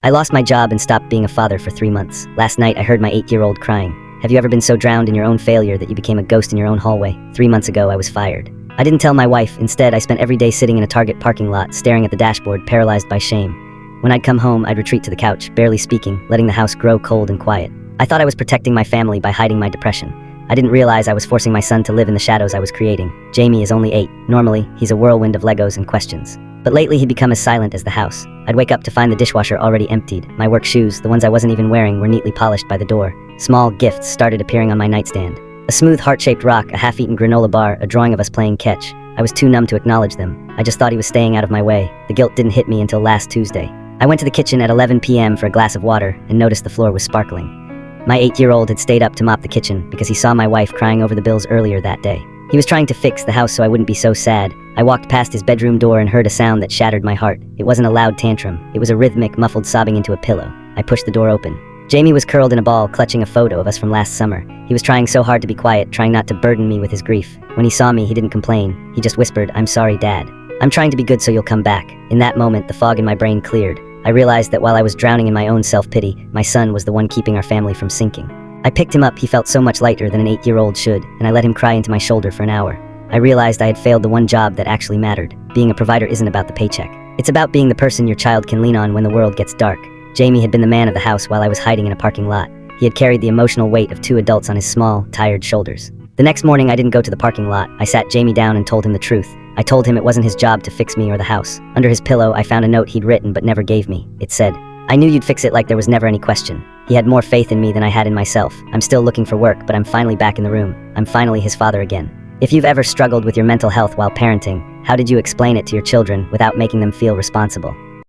I lost my job and stopped being a father for 3 months. Last night, I heard my 8-year-old crying. Have you ever been so drowned in your own failure that you became a ghost in your own hallway? 3 months ago, I was fired. I didn't tell my wife. Instead, I spent every day sitting in a Target parking lot, staring at the dashboard, paralyzed by shame. When I'd come home, I'd retreat to the couch, barely speaking, letting the house grow cold and quiet. I thought I was protecting my family by hiding my depression. I didn't realize I was forcing my son to live in the shadows I was creating. Jamie is only 8. Normally, he's a whirlwind of Legos and questions. But lately, he'd become as silent as the house. I'd wake up to find the dishwasher already emptied. My work shoes, the ones I wasn't even wearing, were neatly polished by the door. Small gifts started appearing on my nightstand. A smooth heart-shaped rock, a half-eaten granola bar, a drawing of us playing catch. I was too numb to acknowledge them. I just thought he was staying out of my way. The guilt didn't hit me until last Tuesday. I went to the kitchen at 11 p.m. for a glass of water and noticed the floor was sparkling. My 8-year-old had stayed up to mop the kitchen because he saw my wife crying over the bills earlier that day. He was trying to fix the house so I wouldn't be so sad. I walked past his bedroom door and heard a sound that shattered my heart. It wasn't a loud tantrum. It was a rhythmic, muffled sobbing into a pillow. I pushed the door open. Jamie was curled in a ball, clutching a photo of us from last summer. He was trying so hard to be quiet, trying not to burden me with his grief. When he saw me, he didn't complain. He just whispered, "I'm sorry, Dad. I'm trying to be good so you'll come back." In that moment, the fog in my brain cleared. I realized that while I was drowning in my own self-pity, my son was the one keeping our family from sinking. I picked him up. He felt so much lighter than an 8-year-old should, and I let him cry into my shoulder for an hour. I realized I had failed the one job that actually mattered. Being a provider isn't about the paycheck. It's about being the person your child can lean on when the world gets dark. Jamie had been the man of the house while I was hiding in a parking lot. He had carried the emotional weight of 2 adults on his small, tired shoulders. The next morning, I didn't go to the parking lot. I sat Jamie down and told him the truth. I told him it wasn't his job to fix me or the house. Under his pillow, I found a note he'd written but never gave me. It said, "I knew you'd fix it like there was never any question." He had more faith in me than I had in myself. I'm still looking for work, but I'm finally back in the room. I'm finally his father again. If you've ever struggled with your mental health while parenting, how did you explain it to your children without making them feel responsible?